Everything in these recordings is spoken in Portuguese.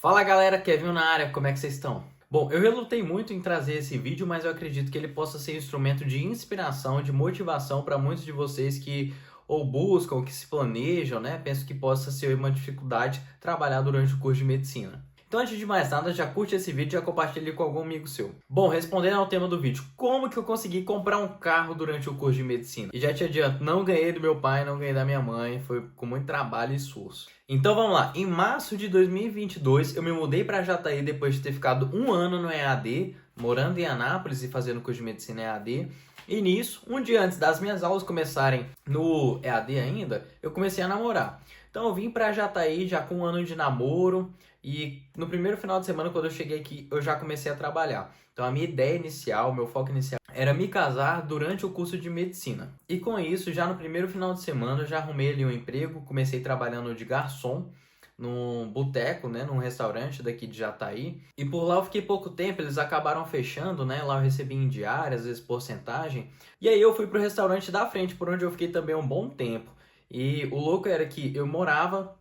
Fala galera, Kevin na área, como é que vocês estão? Bom, eu relutei muito em trazer esse vídeo, mas eu acredito que ele possa ser instrumento de inspiração, de motivação para muitos de vocês que ou buscam, ou que se planejam, né? Penso que possa ser uma dificuldade trabalhar durante o curso de medicina. Então, antes de mais nada, já curte esse vídeo e já compartilhe com algum amigo seu. Bom, respondendo ao tema do vídeo, como que eu consegui comprar um carro durante o curso de medicina? E já te adianto, não ganhei do meu pai, não ganhei da minha mãe, foi com muito trabalho e esforço. Então vamos lá, em março de 2022 eu me mudei para Jataí depois de ter ficado um ano no EAD, morando em Anápolis e fazendo curso de medicina EAD. E nisso, um dia antes das minhas aulas começarem no EAD ainda, eu comecei a namorar. Então eu vim para Jataí já com um ano de namoro e no primeiro final de semana, quando eu cheguei aqui, eu já comecei a trabalhar. Então a minha ideia inicial, meu foco inicial era me casar durante o curso de medicina. E com isso, já no primeiro final de semana, eu já arrumei ali um emprego, comecei trabalhando de garçom num boteco, né, num restaurante daqui de Jataí. E por lá eu fiquei pouco tempo, eles acabaram fechando, né? Lá eu recebi em diária, às vezes porcentagem. E aí eu fui pro restaurante da frente, por onde eu fiquei também um bom tempo. E o louco era que eu morava,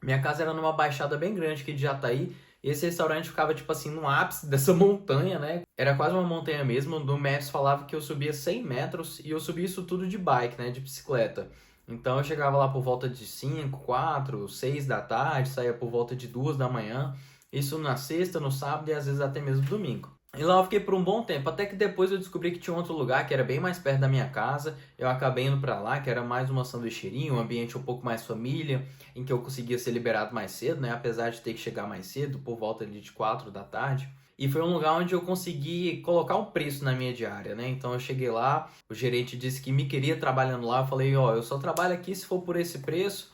minha casa era numa baixada bem grande aqui de Jataí, e esse restaurante ficava, tipo assim, no ápice dessa montanha, né? Era quase uma montanha mesmo. No Maps falava que eu subia 100 metros e eu subia isso tudo de bike, né? De bicicleta. Então eu chegava lá por volta de 5, 4, 6 da tarde, saía por volta de 2 da manhã. Isso na sexta, no sábado e às vezes até mesmo domingo. E lá eu fiquei por um bom tempo, até que depois eu descobri que tinha um outro lugar que era bem mais perto da minha casa. Eu acabei indo pra lá, que era mais uma sanduicheria, um ambiente um pouco mais família, em que eu conseguia ser liberado mais cedo, né? Apesar de ter que chegar mais cedo, por volta ali de 4 da tarde. E foi um lugar onde eu consegui colocar um preço na minha diária, né? Então eu cheguei lá, o gerente disse que me queria trabalhando lá. Eu falei, ó, eu só trabalho aqui se for por esse preço.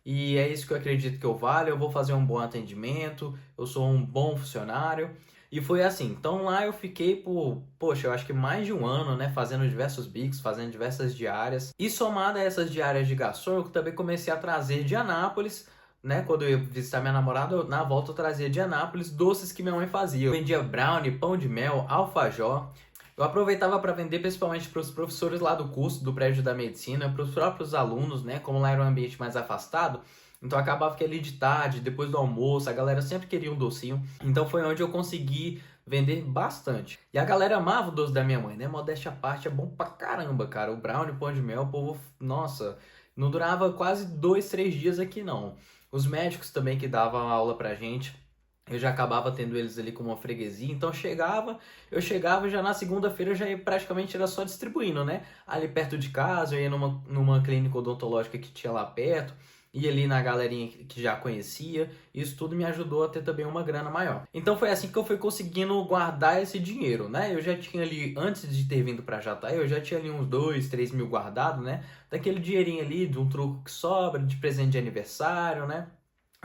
E é isso que eu acredito que eu valho, eu vou fazer um bom atendimento, eu sou um bom funcionário. E foi assim, então lá eu fiquei por, poxa, eu acho que mais de um ano, né, fazendo diversos bicos, fazendo diversas diárias. E somado a essas diárias de garçom, eu também comecei a trazer de Anápolis, né, quando eu ia visitar minha namorada, na volta eu trazia de Anápolis doces que minha mãe fazia. Eu vendia brownie, pão de mel, alfajor. Eu aproveitava para vender principalmente para os professores lá do curso, do prédio da medicina, para os próprios alunos, né? Como lá era um ambiente mais afastado, então acabava que ali de tarde, depois do almoço, a galera sempre queria um docinho. Então foi onde eu consegui vender bastante. E a galera amava o doce da minha mãe, né? Modéstia à parte, é bom pra caramba, cara. O brownie, o pão de mel, o povo, nossa, não durava quase 2, 3 dias aqui não. Os médicos também que davam aula pra gente, eu já acabava tendo eles ali como uma freguesia, então eu chegava já na segunda-feira já ia, praticamente era só distribuindo, né? Ali perto de casa, eu ia numa clínica odontológica que tinha lá perto, ia ali na galerinha que já conhecia, isso tudo me ajudou a ter também uma grana maior. Então foi assim que eu fui conseguindo guardar esse dinheiro, né? Eu já tinha ali, antes de ter vindo pra Jataí, eu já tinha ali uns 2, 3 mil guardado, né? Daquele dinheirinho ali, de um troco que sobra, de presente de aniversário, né?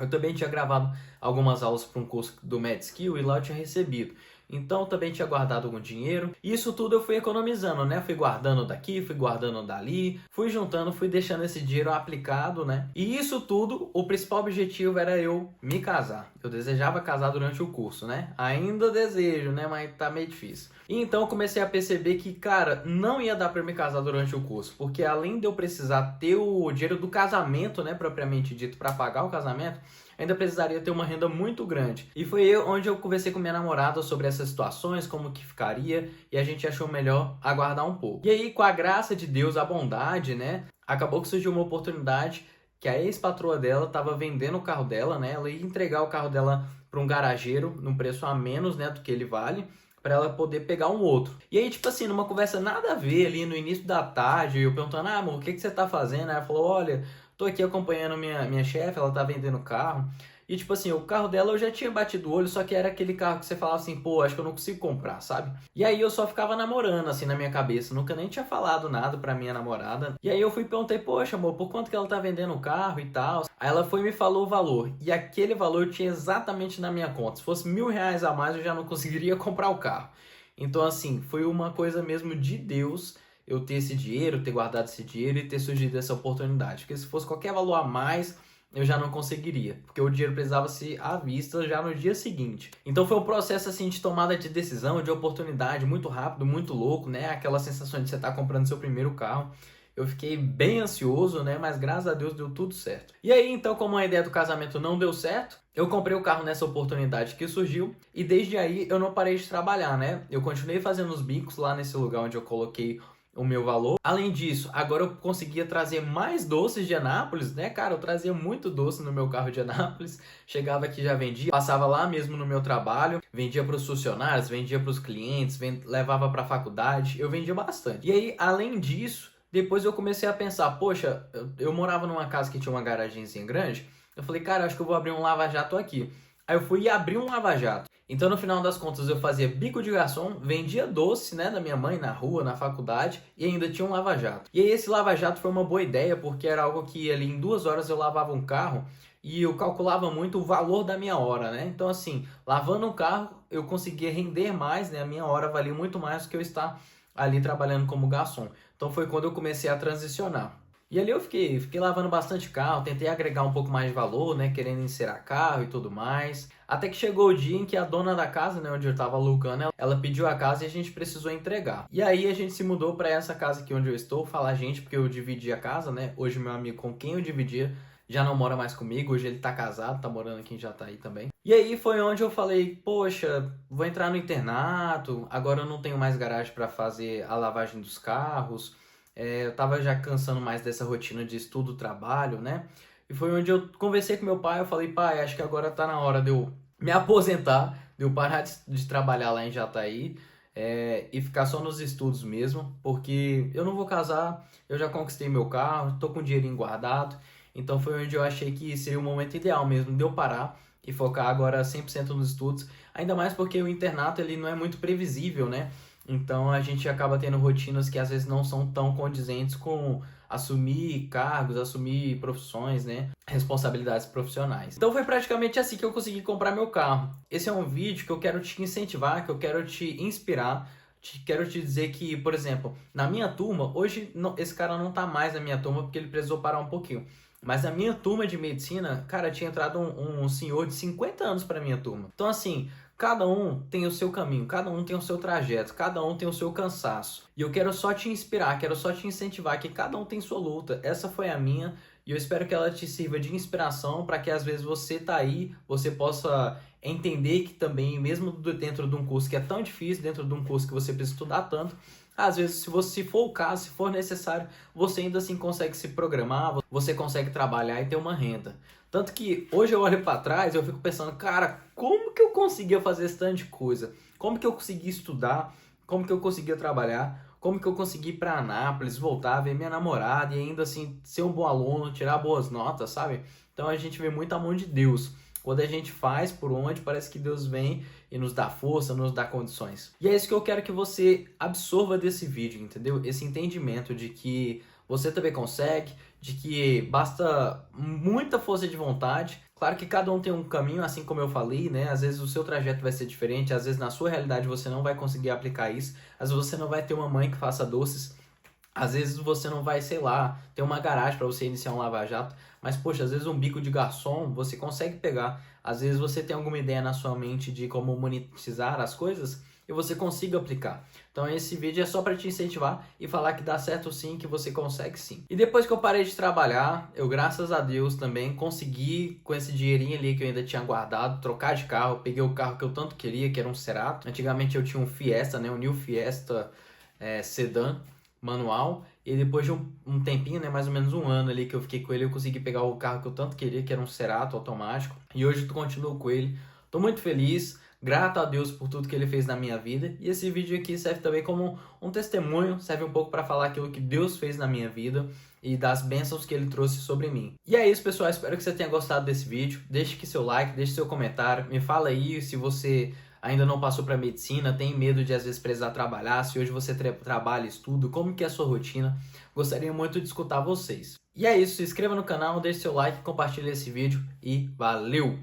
Eu também tinha gravado algumas aulas para um curso do MedSkill e lá eu tinha recebido. Então eu também tinha guardado algum dinheiro. E isso tudo eu fui economizando, né? Fui guardando daqui, fui guardando dali, fui juntando, fui deixando esse dinheiro aplicado, né? E isso tudo, o principal objetivo era eu me casar. Eu desejava casar durante o curso, né? Ainda desejo, né? Mas tá meio difícil. E então eu comecei a perceber que, cara, não ia dar para me casar durante o curso, porque além de eu precisar ter o dinheiro do casamento, né, propriamente dito, para pagar o casamento, ainda precisaria ter uma renda muito grande. E foi onde eu conversei com minha namorada sobre essas situações, como que ficaria, e a gente achou melhor aguardar um pouco. E aí, com a graça de Deus, a bondade, né, acabou que surgiu uma oportunidade que a ex-patroa dela estava vendendo o carro dela, né, ela ia entregar o carro dela para um garageiro, num preço a menos, né, do que ele vale, para ela poder pegar um outro. E aí, tipo assim, numa conversa nada a ver ali no início da tarde, eu perguntando, amor, o que você tá fazendo? Aí ela falou, olha, tô aqui acompanhando minha chefe, ela tá vendendo carro. E tipo assim, o carro dela eu já tinha batido o olho, só que era aquele carro que você falava assim, pô, acho que eu não consigo comprar, sabe? E aí eu só ficava namorando assim na minha cabeça, nunca nem tinha falado nada pra minha namorada. E aí eu fui e perguntei, poxa amor, por quanto que ela tá vendendo o carro e tal? Aí ela foi e me falou o valor, e aquele valor eu tinha exatamente na minha conta. Se fosse R$ 1.000 a mais eu já não conseguiria comprar o carro. Então assim, foi uma coisa mesmo de Deus eu ter esse dinheiro, ter guardado esse dinheiro e ter surgido essa oportunidade. Porque se fosse qualquer valor a mais, eu já não conseguiria, porque o dinheiro precisava ser à vista já no dia seguinte. Então foi um processo assim de tomada de decisão, de oportunidade muito rápido, muito louco, né? Aquela sensação de você estar comprando seu primeiro carro. eu fiquei bem ansioso, né? Mas graças a Deus deu tudo certo. E aí, então, como a ideia do casamento não deu certo, eu comprei o carro nessa oportunidade que surgiu e desde aí eu não parei de trabalhar, né? Eu continuei fazendo os bicos lá nesse lugar onde eu coloquei o meu valor. Além disso, agora eu conseguia trazer mais doces de Anápolis, né, cara? Eu trazia muito doce no meu carro de Anápolis. Chegava aqui, já vendia, passava lá mesmo no meu trabalho, vendia para os funcionários, vendia para os clientes, levava para a faculdade, eu vendia bastante. E aí, além disso, depois eu comecei a pensar, poxa, eu morava numa casa que tinha uma garagenzinha grande, eu falei, cara, acho que eu vou abrir um lava-jato aqui. Aí eu fui e abri um lava-jato. Então, no final das contas, eu fazia bico de garçom, vendia doce, né, da minha mãe na rua, na faculdade, e ainda tinha um lava-jato. E aí esse lava-jato foi uma boa ideia, porque era algo que ali em 2 horas eu lavava um carro e eu calculava muito o valor da minha hora, né? Então, assim, lavando um carro, eu conseguia render mais, né? A minha hora valia muito mais do que eu estar ali trabalhando como garçom. Então, foi quando eu comecei a transicionar. E ali eu fiquei lavando bastante carro, tentei agregar um pouco mais de valor, né, querendo encerar carro e tudo mais. Até que chegou o dia em que a dona da casa, né, onde eu tava alugando, ela pediu a casa e a gente precisou entregar. E aí a gente se mudou para essa casa aqui onde eu estou, falar gente, porque eu dividi a casa, né? Hoje meu amigo com quem eu dividia já não mora mais comigo, hoje ele tá casado, tá morando aqui em Jataí também. E aí foi onde eu falei, poxa, vou entrar no internato, agora eu não tenho mais garagem para fazer a lavagem dos carros. Eu tava já cansando mais dessa rotina de estudo, trabalho, né? E foi onde eu conversei com meu pai, eu falei, pai, acho que agora tá na hora de eu me aposentar, de eu parar de trabalhar lá em Jataí, e ficar só nos estudos mesmo, porque eu não vou casar, eu já conquistei meu carro, tô com o dinheirinho guardado, então foi onde eu achei que seria o momento ideal mesmo de eu parar e focar agora 100% nos estudos, ainda mais porque o internato ele não é muito previsível, né? Então a gente acaba tendo rotinas que às vezes não são tão condizentes com assumir cargos, assumir profissões, né? Responsabilidades profissionais. Então foi praticamente assim que eu consegui comprar meu carro. Esse é um vídeo que eu quero te incentivar, que eu quero te inspirar. Quero te dizer que, por exemplo, na minha turma, hoje esse cara não tá mais na minha turma porque ele precisou parar um pouquinho. Mas na minha turma de medicina, cara, tinha entrado um senhor de 50 anos para minha turma. Então, assim, cada um tem o seu caminho, cada um tem o seu trajeto, cada um tem o seu cansaço. E eu quero só te inspirar, quero só te incentivar que cada um tem sua luta. Essa foi a minha e eu espero que ela te sirva de inspiração para que às vezes você tá aí, você possa entender que também, mesmo dentro de um curso que é tão difícil, dentro de um curso que você precisa estudar tanto, às vezes, se for o caso, se for necessário, você ainda assim consegue se programar, você consegue trabalhar e ter uma renda. Tanto que hoje eu olho para trás e eu fico pensando, cara, como que eu conseguia fazer esse tanto de coisa? Como que eu conseguia estudar? Como que eu conseguia trabalhar? Como que eu consegui ir para Anápolis, voltar, ver minha namorada e ainda assim ser um bom aluno, tirar boas notas, sabe? Então a gente vê muito a mão de Deus. Quando a gente faz por onde, parece que Deus vem e nos dá força, nos dá condições. E é isso que eu quero que você absorva desse vídeo, entendeu? Esse entendimento de que você também consegue, de que basta muita força de vontade. Claro que cada um tem um caminho, assim como eu falei, né? Às vezes o seu trajeto vai ser diferente, às vezes na sua realidade você não vai conseguir aplicar isso, às vezes você não vai ter uma mãe que faça doces, às vezes você não vai, sei lá, ter uma garagem para você iniciar um lava-jato, mas poxa, às vezes um bico de garçom você consegue pegar, às vezes você tem alguma ideia na sua mente de como monetizar as coisas e você consiga aplicar. Então esse vídeo é só para te incentivar e falar que dá certo sim, que você consegue sim. E depois que eu parei de trabalhar, eu graças a Deus também consegui, com esse dinheirinho ali que eu ainda tinha guardado, trocar de carro. Peguei o carro que eu tanto queria, que era um Cerato. Antigamente eu tinha um Fiesta, né, um New Fiesta Sedan manual, e depois de um tempinho, né, mais ou menos um ano ali que eu fiquei com ele, eu consegui pegar o carro que eu tanto queria, que era um Cerato automático, e hoje eu continuo com ele. Tô muito feliz, grato a Deus por tudo que ele fez na minha vida, e esse vídeo aqui serve também como um testemunho, serve um pouco para falar aquilo que Deus fez na minha vida e das bênçãos que ele trouxe sobre mim. E é isso, pessoal, espero que você tenha gostado desse vídeo. Deixe aqui seu like, deixe seu comentário, me fala aí se você ainda não passou para medicina, tem medo de às vezes precisar trabalhar, se hoje você trabalha, estuda, como que é a sua rotina. Gostaria muito de escutar vocês. E é isso, se inscreva no canal, deixe seu like, compartilhe esse vídeo e valeu!